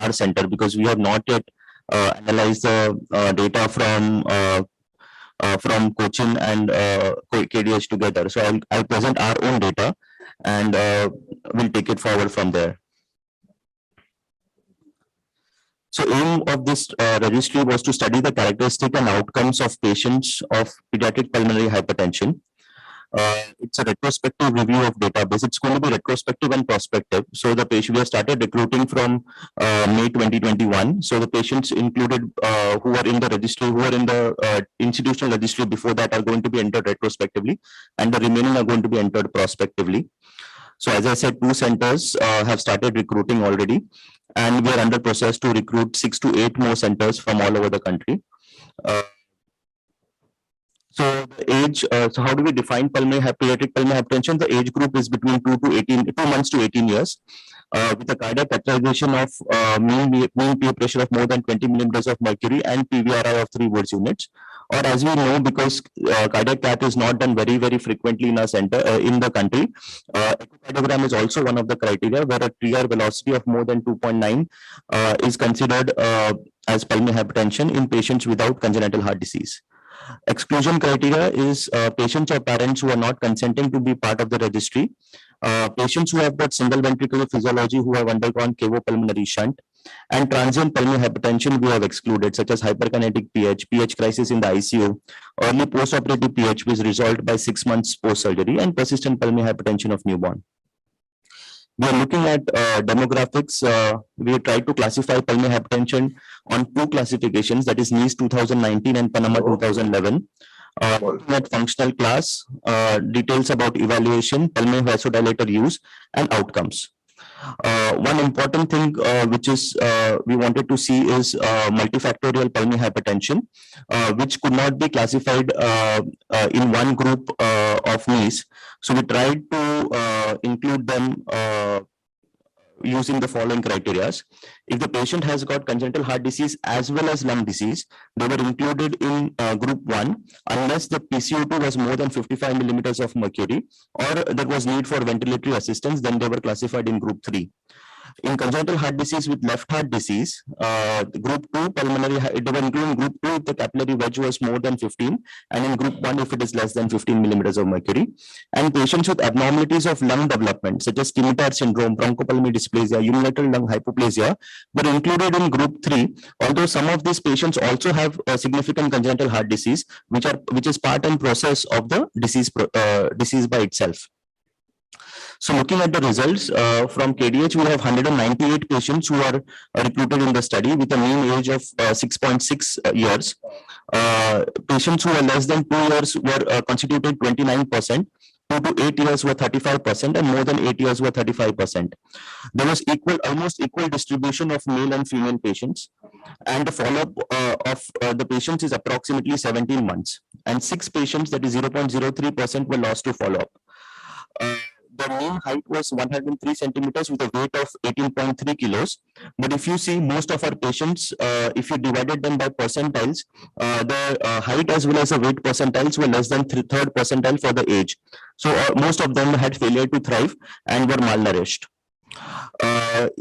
our center, because we have not yet analyzed the data from Cochin and KDH together. So I'll present our own data, and we'll take it forward from there. So aim of this registry was to study the characteristic and outcomes of patients of pediatric pulmonary hypertension. It's a retrospective review of database. It's going to be retrospective and prospective. So the patient, we have started recruiting from May 2021. So the patients included who are in the registry, who are in the institutional registry before that, are going to be entered retrospectively, and the remaining are going to be entered prospectively. So as I said, 2 centers have started recruiting already, and we are under process to recruit 6 to 8 more centers from all over the country. So the age, so how do we define pediatric pulmonary hypertension? The age group is between 2 months to 18 years, with a cardiac catheterization of mean PA pressure of more than 20 millimeters of mercury and PVRI of 3 Woods units. Or as we know, because cardiac cath is not done very, very frequently in our center, in the country, echocardiogram is also one of the criteria where a TR velocity of more than 2.9 is considered as pulmonary hypertension in patients without congenital heart disease. Exclusion criteria is patients or parents who are not consenting to be part of the registry, patients who have got single ventricular physiology who have undergone cavopulmonary shunt, and transient pulmonary hypertension we have excluded, such as hyperkinetic pH crisis in the ICU, early postoperative pH which is resolved by 6 months post-surgery, and persistent pulmonary hypertension of newborn. We are looking at demographics. We tried to classify pulmonary hypertension on 2 classifications, that is NICE 2019 and Panama 2011. Looking at functional class, details about evaluation, pulmonary vasodilator use, and outcomes. One important thing which is we wanted to see is multifactorial pulmonary hypertension, which could not be classified in one group of NICE. So we tried to include them using the following criteria. If the patient has got congenital heart disease as well as lung disease, they were included in group 1 unless the PCO2 was more than 55 millimeters of mercury or there was need for ventilatory assistance, then they were classified in group 3. In congenital heart disease with left heart disease, group 2 pulmonary, they were including group 2 if the capillary wedge was more than 15, and in group 1 if it is less than 15 millimeters of mercury. And patients with abnormalities of lung development such as Scimitar syndrome, bronchopulmonary dysplasia, unilateral lung hypoplasia were included in group 3, although some of these patients also have a significant congenital heart disease which is part and process of the disease by itself. So looking at the results from KDH, we have 198 patients who are recruited in the study with a mean age of 6.6 years. Patients who are less than 2 years were constituted 29%. 2 to 8 years were 35%, and more than 8 years were 35%. There was almost equal distribution of male and female patients, and the follow-up of the patients is approximately 17 months, and 6 patients, that is 0.03%, were lost to follow-up. The mean height was 103 centimeters with a weight of 18.3 kilos. But if you see most of our patients, if you divided them by percentiles, the height as well as the weight percentiles were less than third percentile for the age. So most of them had failure to thrive and were malnourished.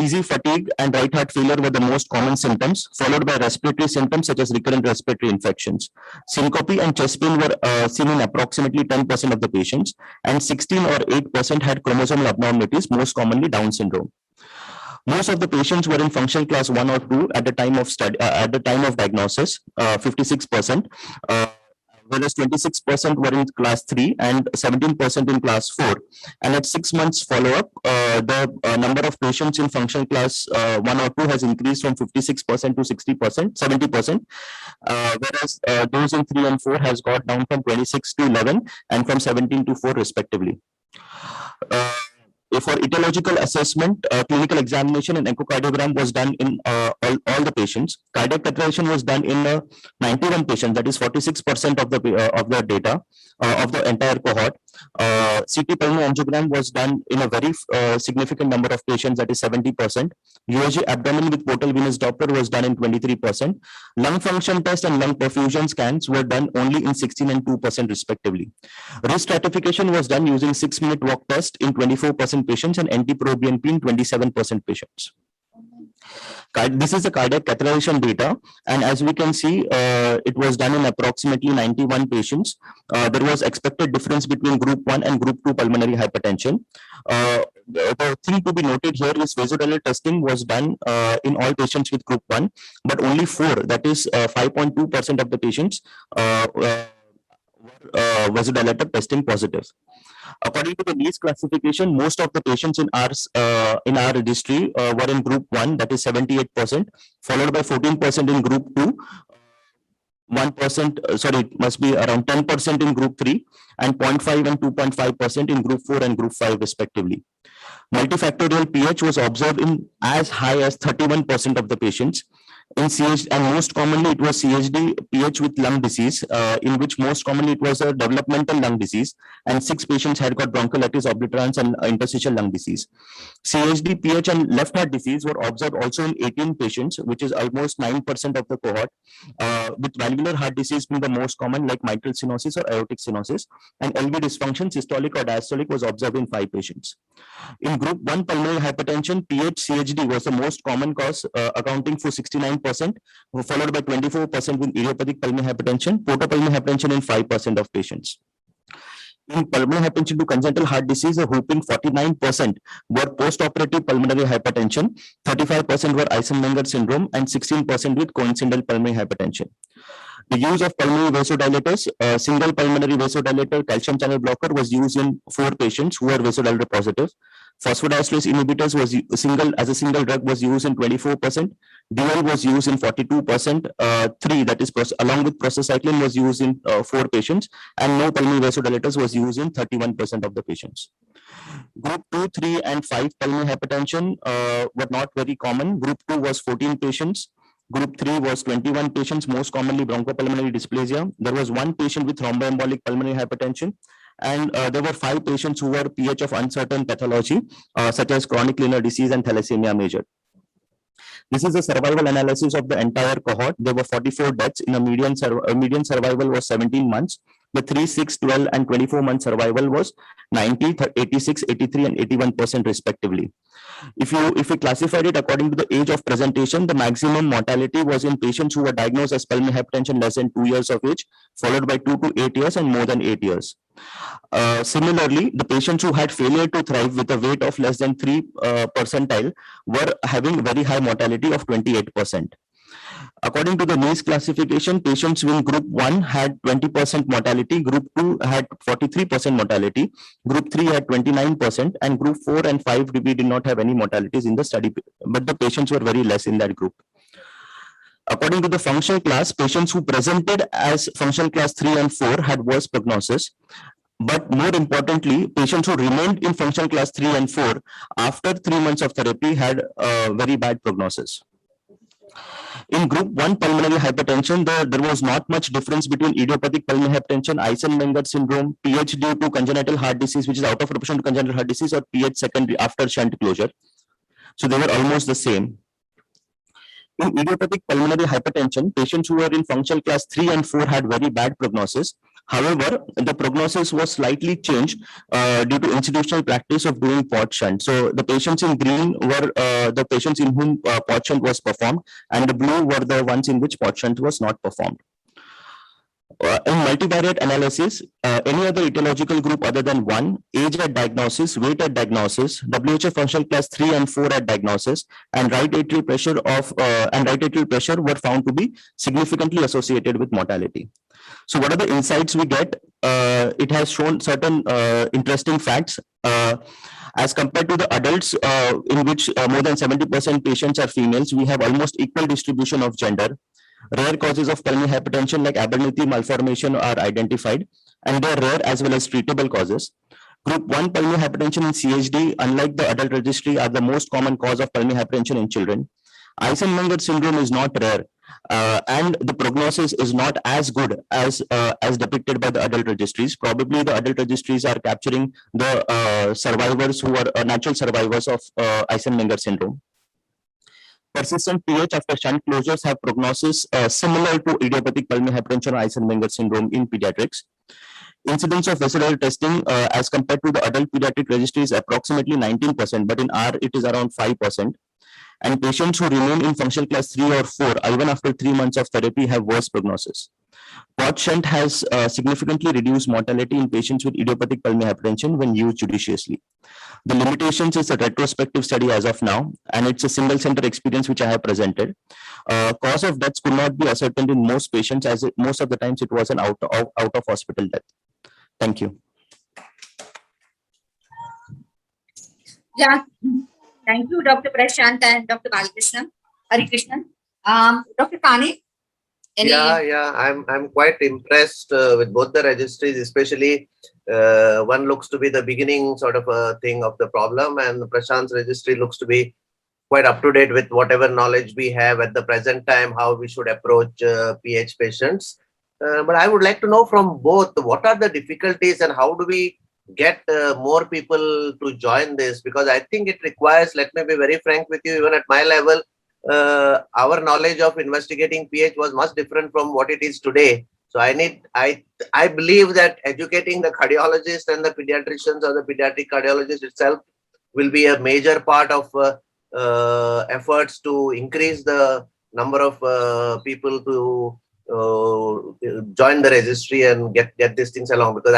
Easy fatigue and right heart failure were the most common symptoms, followed by respiratory symptoms such as recurrent respiratory infections. Syncope and chest pain were seen in approximately 10% of the patients, and 16 or 8% had chromosomal abnormalities, most commonly Down syndrome. Most of the patients were in functional class 1 or 2 at the time of diagnosis, 56%. Whereas 26% were in class 3 and 17% in class 4. And at 6 months follow-up, the number of patients in functional class 1 or 2 has increased from 56% to 60%, 70%, whereas those in 3 and 4 has got down from 26 to 11 and from 17 to 4 respectively. For etiological assessment, clinical examination and echocardiogram was done in all the patients. Cardiac catheterization was done in 91 patients, that is 46% of the data of the entire cohort. CT pulmonary angiogram was done in a very significant number of patients, that is 70%. USG abdomen with portal venous Doppler was done in 23%. Lung function test and lung perfusion scans were done only in 16 and 2% respectively. Risk stratification was done using 6-minute walk test in 24% patients and NT-proBNP in 27% patients. This is the cardiac catheterization data, and as we can see, it was done in approximately 91 patients. There was expected difference between group 1 and group 2 pulmonary hypertension. The thing to be noted here is vasodilator testing was done in all patients with group 1, but only 4, that is 5.2% of the patients were vasodilator testing positive. According to the NICE classification, most of the patients in our registry were in group 1, that is 78%, followed by 14% in group 2, 1%, sorry, it must be around 10% in group 3, and 0.5 and 2.5% in group 4 and group 5 respectively. Multifactorial pH was observed in as high as 31% of the patients. In CHD, and most commonly it was CHD pH with lung disease, in which most commonly it was a developmental lung disease, and 6 patients had got bronchiolitis obliterans and interstitial lung disease. CHD pH and left heart disease were observed also in 18 patients, which is almost 9% of the cohort, with valvular heart disease being the most common, like mitral stenosis or aortic stenosis, and LV dysfunction, systolic or diastolic, was observed in 5 patients. In group 1 pulmonary hypertension, PH CHD was the most common cause, accounting for 69%, followed by 24% with idiopathic pulmonary hypertension, portopulmonary hypertension in 5% of patients. In pulmonary hypertension to congenital heart disease, a whopping 49% were post-operative pulmonary hypertension, 35% were Eisenmenger syndrome, and 16% with coincidental pulmonary hypertension. The use of pulmonary vasodilators, single pulmonary vasodilator calcium channel blocker was used in 4 patients who were vasodilator positive. Phosphodiesterase inhibitors was as a single drug was used in 24%. Dual was used in 42%. 3, that is along with prostacyclin, was used in 4 patients, and no pulmonary vasodilators was used in 31% of the patients. Group 2, 3, and 5 pulmonary hypertension were not very common. Group 2 was 14 patients. Group 3 was 21 patients, most commonly bronchopulmonary dysplasia. There was 1 patient with thromboembolic pulmonary hypertension, and there were 5 patients who were pH of uncertain pathology, such as chronic liver disease and thalassemia major. This is a survival analysis of the entire cohort. There were 44 deaths. In a median survival was 17 months. The 3, 6, 12, and 24-month survival was 90, 86, 83, and 81% respectively. If we classified it according to the age of presentation, the maximum mortality was in patients who were diagnosed as pulmonary hypertension less than 2 years of age, followed by 2 to 8 years, and more than 8 years. Similarly, the patients who had failure to thrive with a weight of less than 3 percentile were having very high mortality of 28%. According to the NICE classification, patients in group 1 had 20% mortality, group 2 had 43% mortality, group 3 had 29%, and group 4 and 5 we did not have any mortalities in the study, but the patients were very less in that group. According to the functional class, patients who presented as functional class 3 and 4 had worse prognosis. But more importantly, patients who remained in functional class 3 and 4 after 3 months of therapy had a very bad prognosis. In group 1 pulmonary hypertension, there was not much difference between idiopathic pulmonary hypertension, Eisenmenger syndrome, PH due to congenital heart disease, which is out of proportion to congenital heart disease, or PH secondary after shunt closure. So they were almost the same. In idiopathic pulmonary hypertension, patients who were in functional class 3 and 4 had very bad prognosis. However, the prognosis was slightly changed due to institutional practice of doing port shunt. So the patients in green were the patients in whom port shunt was performed, and the blue were the ones in which port shunt was not performed. In multivariate analysis, any other etiological group other than 1, age at diagnosis, weight at diagnosis, WHO functional class 3 and 4 at diagnosis, and right atrial pressure were found to be significantly associated with mortality. So what are the insights we get? It has shown certain interesting facts. As compared to the adults, in which more than 70% patients are females, we have almost equal distribution of gender. Rare causes of pulmonary hypertension like Abernethy malformation are identified, and they are rare as well as treatable causes. Group 1 pulmonary hypertension and CHD, unlike the adult registry, are the most common cause of pulmonary hypertension in children. Eisenmenger syndrome is not rare, and the prognosis is not as good as depicted by the adult registries. Probably the adult registries are capturing the survivors who are natural survivors of Eisenmenger syndrome. Persistent pH after shunt closures have prognosis similar to idiopathic pulmonary hypertension or Eisenmenger syndrome in pediatrics. Incidence of vasodilator testing as compared to the adult pediatric registry is approximately 19%, but in R it is around 5%. And patients who remain in functional class 3 or 4, even after 3 months of therapy, have worse prognosis. Port shunt has significantly reduced mortality in patients with idiopathic pulmonary hypertension when used judiciously. The limitations is a retrospective study as of now, and it's a single center experience which I have presented. Cause of deaths could not be ascertained in most patients, as most of the times it was an out of hospital death. Thank you. Yeah, thank you, Dr. Prashant and Dr. Balakrishnan. Harikrishnan. Dr. Kane? I'm quite impressed with both the registries, especially one looks to be the beginning sort of a thing of the problem, and Prashant's registry looks to be quite up to date with whatever knowledge we have at the present time, how we should approach PH patients. But I would like to know from both, what are the difficulties and how do we get more people to join this? Because I think it requires, let me be very frank with you, even at my level, our knowledge of investigating PH was much different from what it is today. So I believe that educating the cardiologist and the pediatricians or the pediatric cardiologist itself will be a major part of efforts to increase the number of people to join the registry and get these things along, because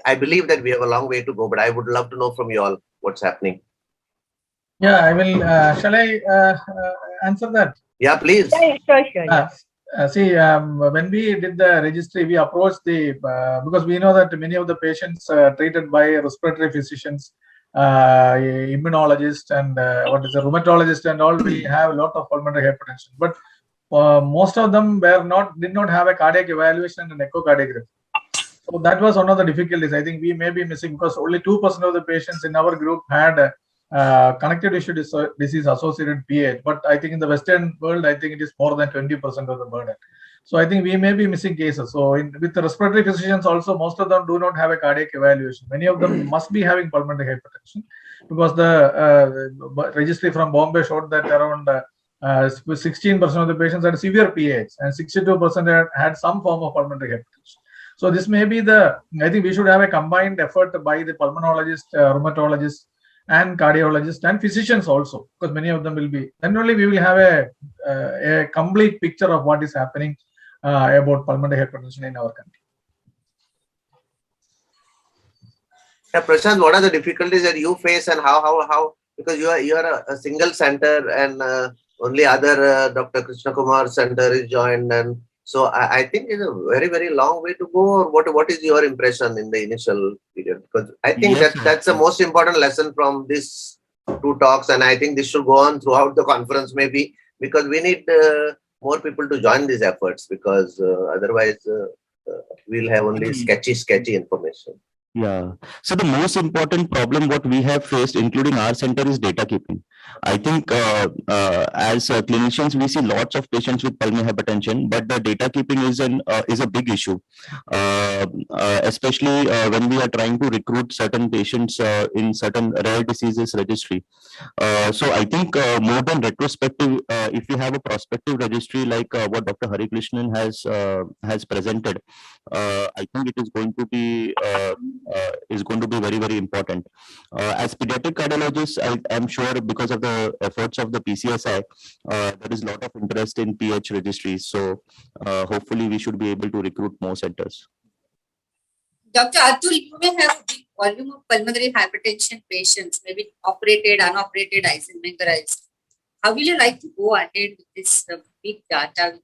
I believe that we have a long way to go, but I would love to know from you all what's happening. Yeah, I will. Shall I answer that? Yeah, please. Sure. See, when we did the registry, we approached the, because we know that many of the patients treated by respiratory physicians, immunologists, and rheumatologist and all, we have a lot of pulmonary hypertension. But most of them did not have a cardiac evaluation and echocardiogram. So that was one of the difficulties. I think we may be missing, because only 2% of the patients in our group had connective tissue disease associated PH. But I think in the Western world, I think it is more than 20% of the burden. So I think we may be missing cases. So with the respiratory physicians also, most of them do not have a cardiac evaluation. Many of them must be having pulmonary hypertension, because the registry from Bombay showed that around 16% of the patients had severe PH and 62% had some form of pulmonary hypertension. So this may be I think we should have a combined effort by the pulmonologist, rheumatologist, and cardiologist, and physicians also, because many of them will be. Then only we will have a complete picture of what is happening about pulmonary hypertension in our country. Yeah, Prashant, what are the difficulties that you face, and how because you are a single center, and only other Dr. Krishna Kumar center is joined, and so I think it's a very, very long way to go. Or what is your impression in the initial period? Because I think that's the most important lesson from these two talks, and I think this should go on throughout the conference, maybe, because we need more people to join these efforts, because otherwise we'll have only sketchy information. Yeah. So the most important problem what we have faced, including our center, is data keeping. I think as clinicians, we see lots of patients with pulmonary hypertension, but the data keeping is a big issue, especially when we are trying to recruit certain patients in certain rare diseases registry. So I think more than retrospective, if we have a prospective registry like what Dr. Harikrishnan has presented, I think it is going to be very, very important. As pediatric cardiologists, I am sure because of the efforts of the PCSI, there is a lot of interest in PH registries. So hopefully we should be able to recruit more centers. Dr. Atul, you may have a big volume of pulmonary hypertension patients, maybe operated, unoperated, isomerized. How will you like to go ahead with this big data with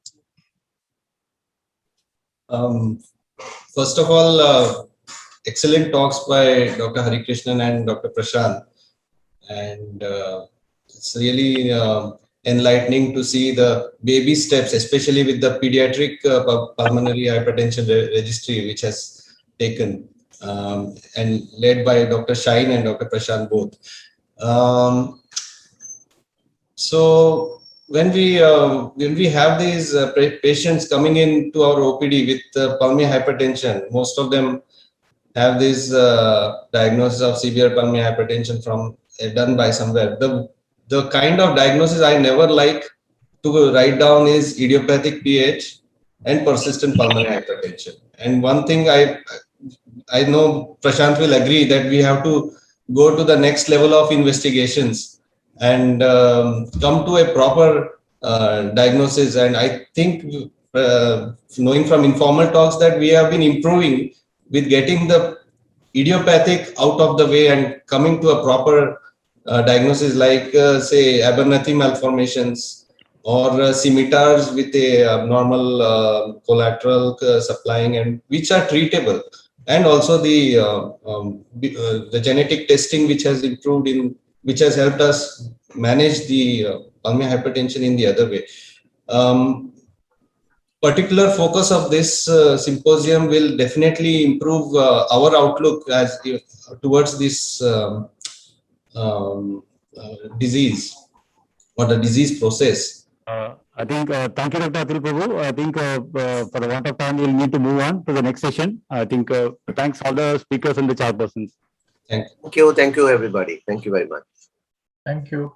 you? First of all, excellent talks by Dr. Harikrishnan and Dr. Prashant, and it's really enlightening to see the baby steps, especially with the pediatric pulmonary hypertension registry, which has taken and led by Dr. Shine and Dr. Prashant both. So when we have these patients coming into our OPD with pulmonary hypertension, most of them have this diagnosis of severe pulmonary hypertension done by somewhere. The kind of diagnosis I never like to write down is idiopathic PH and persistent pulmonary hypertension. And one thing I know Prashant will agree that we have to go to the next level of investigations and come to a proper diagnosis. And I think, knowing from informal talks, that we have been improving with getting the idiopathic out of the way and coming to a proper diagnosis, like say Abernathy malformations or scimitars with a abnormal collateral supplying, and which are treatable, and also the genetic testing which has improved which has helped us manage the pulmonary hypertension in the other way. Particular focus of this symposium will definitely improve our outlook towards this disease or the disease process. I think, thank you, Dr. Atul Prabhu. I think for the want of time, we'll need to move on to the next session. I think thanks all the speakers and the chairpersons. Thank you, everybody. Thank you very much. Thank you.